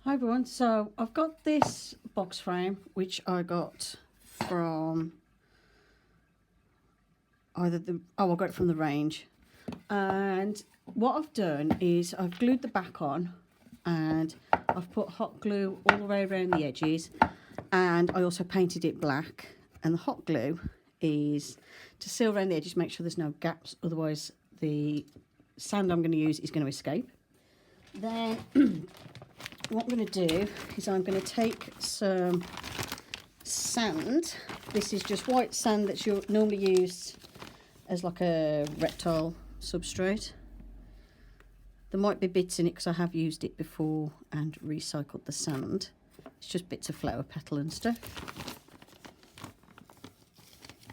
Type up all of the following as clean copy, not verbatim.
Hi everyone, so I've got this box frame which I got from I got it from the range, and what I've done is I've glued the back on and I've put hot glue all the way around the edges, and I also painted it black, and the hot glue is to seal around the edges, make sure there's no gaps, otherwise the sand I'm going to use is going to escape. Then what I'm going to do is I'm going to take some sand. This is just white sand that's normally used as like a reptile substrate. There might be bits in it because I have used it before and recycled the sand. It's just bits of flower petal and stuff.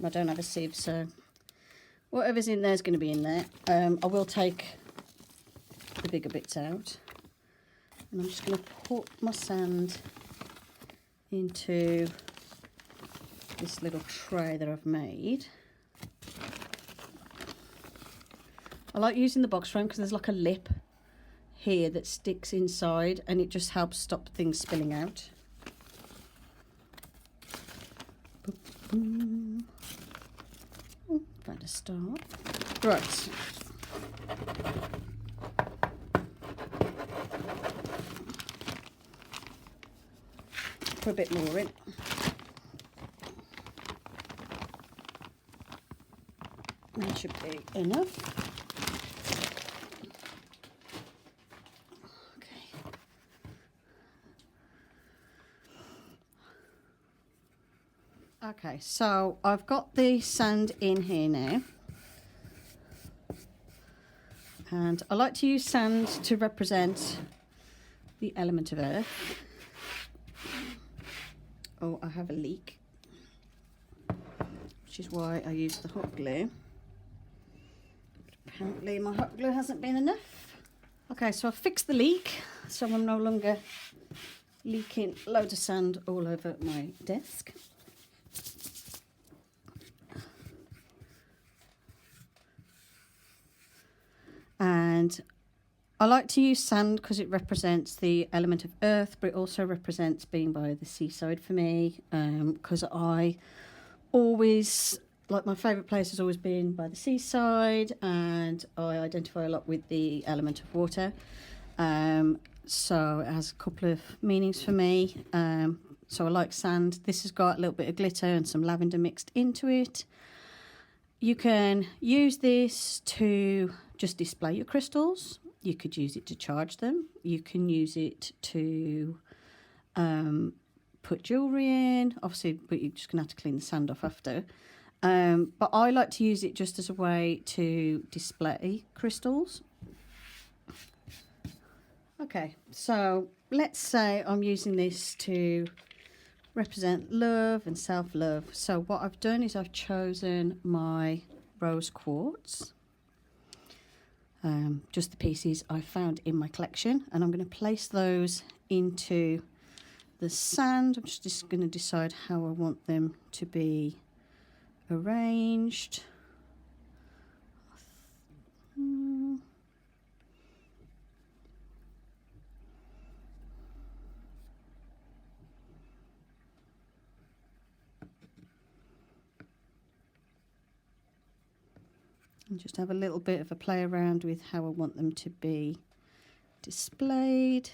I don't have a sieve, so whatever's in there is going to be in there. I will take the bigger bits out. And I'm just going to put my sand into this little tray that I've made. I like using the box frame because there's like a lip here that sticks inside, and it just helps stop things spilling out. Oh, found a start. Right. Put a bit more in. That should be enough. Okay, so I've got the sand in here now, and I like to use sand to represent the element of earth. Oh, I have a leak, which is why I use the hot glue. Apparently my hot glue hasn't been enough. Okay, so I've fixed the leak, so I'm no longer leaking loads of sand all over my desk. And I like to use sand because it represents the element of earth, but it also represents being by the seaside for me, because I always, like, my favourite place has always been by the seaside, and I identify a lot with the element of water. So it has a couple of meanings for me. So I like sand. This has got a little bit of glitter and some lavender mixed into it. You can use this to just display your crystals. You could use it to charge them. You can use it to put jewellery in, obviously, but you're just going to have to clean the sand off after. But I like to use it just as a way to display crystals. Okay, so let's say I'm using this to represent love and self-love. So what I've done is I've chosen my rose quartz, just the pieces I found in my collection, and I'm going to place those into the sand. I'm just going to decide how I want them to be arranged. And just have a little bit of a play around with how I want them to be displayed.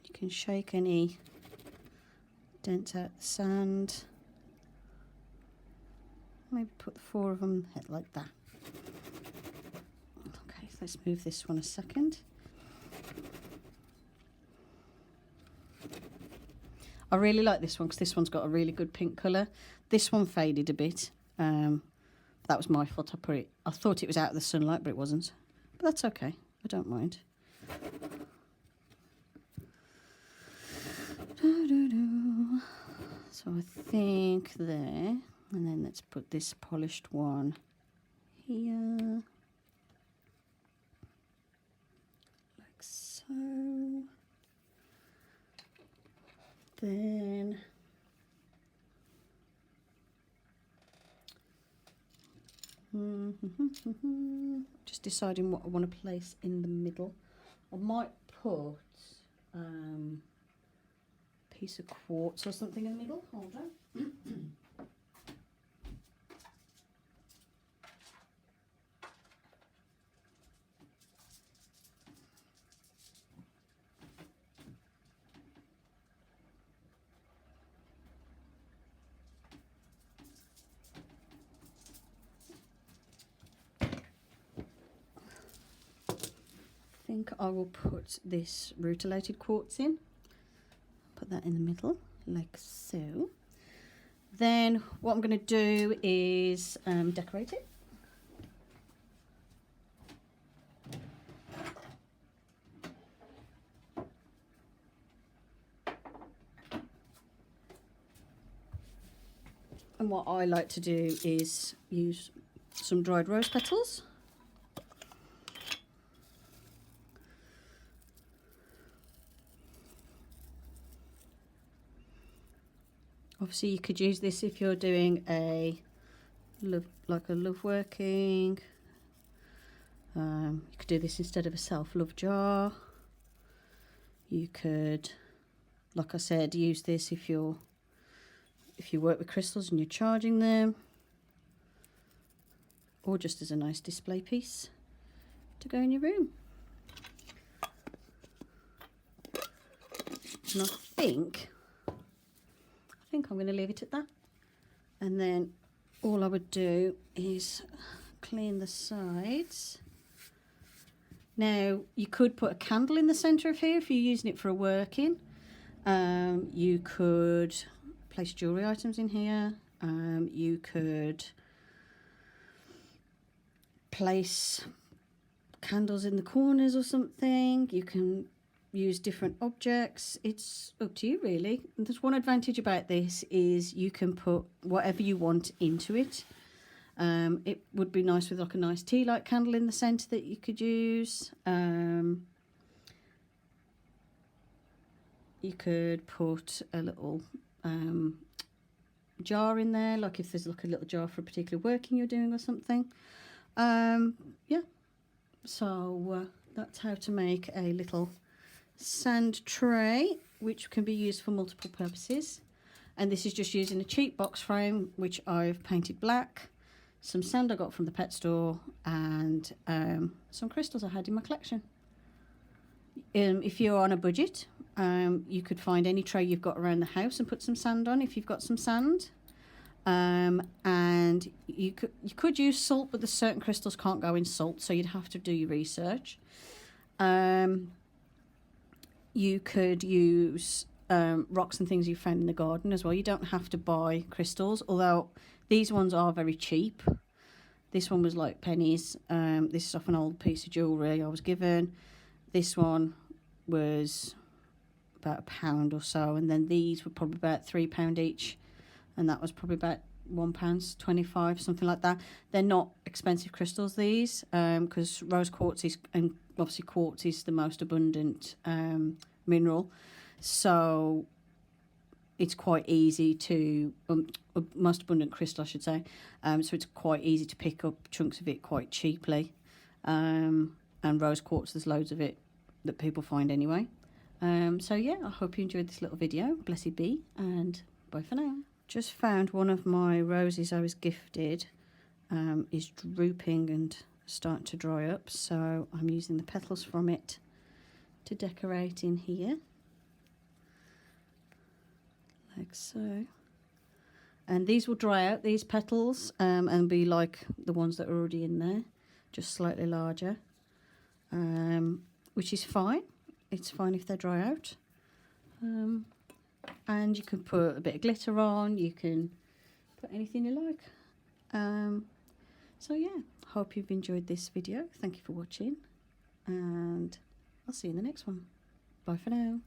You can shake any dents out the sand. Maybe put 4 of them like that. Okay, let's move this one a second. I really like this one because this one's got a really good pink colour. This one faded a bit. That was my fault. I thought it was out of the sunlight, but it wasn't. But that's okay. I don't mind. So I think there, and then let's put this polished one here, like so. Then Just deciding what I want to place in the middle. I might put piece of quartz or something in the middle. Hold on. I think I will put this rutilated quartz in. Put that in the middle, like so. Then what I'm going to do is decorate it. And what I like to do is use some dried rose petals. Obviously you could use this if you're doing a love, like a love working. You could do this instead of a self-love jar. You could, like I said, use this if you work with crystals and you're charging them, or just as a nice display piece to go in your room. And I think I'm going to leave it at that. And then all I would do is clean the sides. Now you could put a candle in the centre of here if you're using it for a working. You could place jewellery items in here. You could place candles in the corners or something. You can use different objects. It's up to you really. And there's one advantage about this is you can put whatever you want into it. It would be nice with like a nice tea light candle in the centre that you could use. You could put a little jar in there, like if there's like a little jar for a particular working you're doing or something. Yeah, so that's how to make a little sand tray, which can be used for multiple purposes. And this is just using a cheap box frame which I've painted black, some sand I got from the pet store, and some crystals I had in my collection. If you're on a budget, you could find any tray you've got around the house and put some sand on if you've got some sand. And you could use salt, but the certain crystals can't go in salt, so you'd have to do your research. You could use rocks and things you found in the garden as well. You don't have to buy crystals, although these ones are very cheap. This one was like pennies. This is off an old piece of jewellery I was given. This one was about £1 or so, and then these were probably about £3 each, and that was probably about £1.25, something like that. They're not expensive crystals, these, because rose quartz is, and obviously quartz is the most abundant mineral, so it's quite easy to most abundant crystal I should say, so it's quite easy to pick up chunks of it quite cheaply. And rose quartz, there's loads of it that people find anyway. So yeah, I hope you enjoyed this little video. Blessed be, and bye for now. Just found one of my roses I was gifted is drooping and starting to dry up, so I'm using the petals from it to decorate in here, like so. And these will dry out, these petals, and be like the ones that are already in there, just slightly larger. Which is fine. It's fine if they dry out. And you can put a bit of glitter on, you can put anything you like. So yeah, hope you've enjoyed this video. Thank you for watching, and I'll see you in the next one. Bye for now.